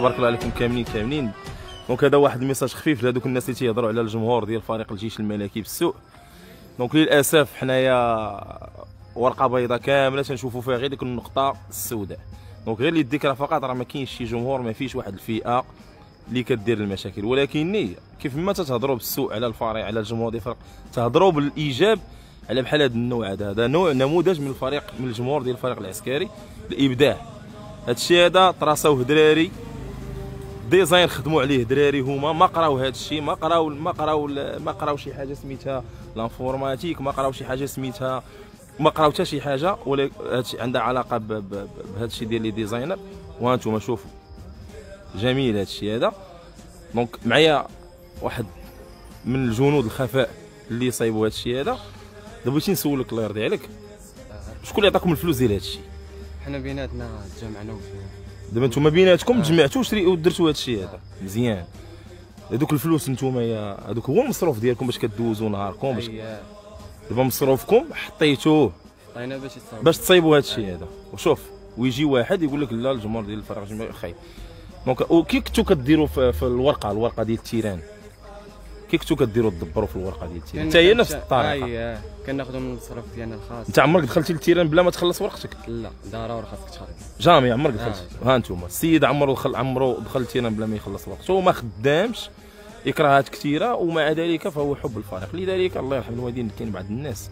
تبارك الله عليكم كاملين. دونك هذا واحد الميساج خفيف لهذوك الناس اللي تيهضروا على الجمهور ديال فريق الجيش الملكي بالسوء. دونك للاسف حنايا ورقه بيضاء كامله تنشوفوا فيها غير ديك النقطه السوداء. دونك غير للذكرى فقط، راه ما كاينش شي جمهور، ما فيش واحد الفئه اللي كدير المشاكل، ولكن كيف ما تتهضروا بالسوء على الفريق على الجمهور ديال الفريق تهضروا بالايجاب على بحال هذا النوع. هذا نوع نموذج من الفريق، من الجمهور ديال الفريق العسكري، الابداع. هذا الشيء هذا طراسوه دراري، ديزاين خدموا عليه دراري، هما ما قراو هذا الشيء، ما قراو شي حاجه سميتها لانفورماتيك، ما قراو شي حاجه سميتها، ما قراو حتى شي حاجه، ولا هادشي عندها علاقه بهذا الشيء ديال لي ديزاينر. وهانتوما شوفوا جميل هذا الشيء هذا. دونك معايا واحد من الجنود الخفاء اللي صايبوا هذا الشيء هذا. دابا بغيتي نسولك الله يرضي عليك، شكون اللي عطاكم الفلوس ديال هذا الشيء؟ حنا بيناتنا تجمعنا. دابا نتوما بيناتكم تجمعتوا ودرتوا هذا الشيء هذا مزيان. هذوك الفلوس نتوما هذوك هو المصروف ديالكم باش كدوزوا نهاركم، باش دابا مصروفكم حطيتوه عطينا باش تصايبوا هذا الشيء هذا. وشوف ويجي واحد يقول لك لا الجمهور ديال الفريق خايب. دونك وكي كنتو كديروا في الورقه ديال التيران، كي كنتو كديروا تدبروا في الورقه ديال التيران حتى هي نفس الطريقه؟ كناخذوا من المصروف ديالنا الخاص. انت عمرك دخلتي للتيران بلا ما تخلص ورقتك؟ لا ضروري خاصك تخلص. جامي عمرك دخلتي؟ ها انتوما السيد عمرو دخل التيران بلا ما يخلص ورقته، هو ما خدامش، اكراهات كثيره، ومع ذلك فهو حب الفريق. لذلك الله يرحم الوالدين كاين بعض الناس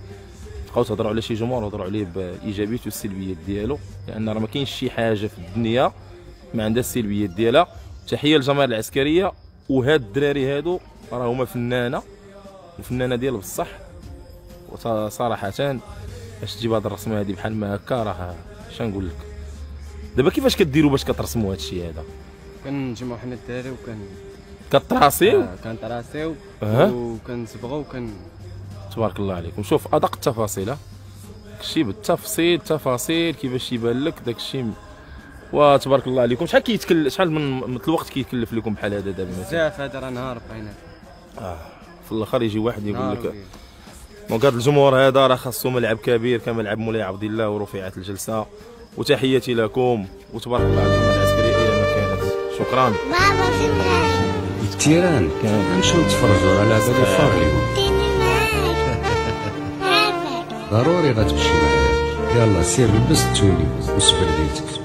بقاو تهضروا على شي جمهور وهضروا عليه بالايجابيات والسلبيات ديالو، لان راه ما كاينش شي حاجه في الدنيا ما عندها السلبيات ديالها. تحيه للجماهير العسكريه، وهاد الدراري هادو راه هما الفنانه ديال بصح. وصراحه باش تجيب هاد الرسمه هادي بحال ما هكا، راه اش نقول لك. دابا كيفاش كديروا باش كترسموا هاد الشيء هذا؟ كنجمعوا حنا الدراري كتراسيو كنطراسيو وكنصبغوا تبارك الله عليكم. شوف ادق التفاصيل، داكشي بالتفصيل كيفاش يبان لك داكشي. وتبارك الله عليكم. شحال من الوقت كيكلف لكم بحال هذا دابا؟ بزاف، هذا راه نهار بقينا في الاخر يجي واحد يقول لك. دونك هذا الجمهور هذا راه خاصو ملعب كبير كملعب مولاي عبد الله ورفيعات الجلسه. وتحياتي لكم، وتبارك الله على الجماهير العسكريه الى ما كانت. شكرا. التيران نمشيو نتفرجوا على لعبه ديال فارليو. ضروري غتمشي معايا. يلا سير لبس التولي وسبرديتك.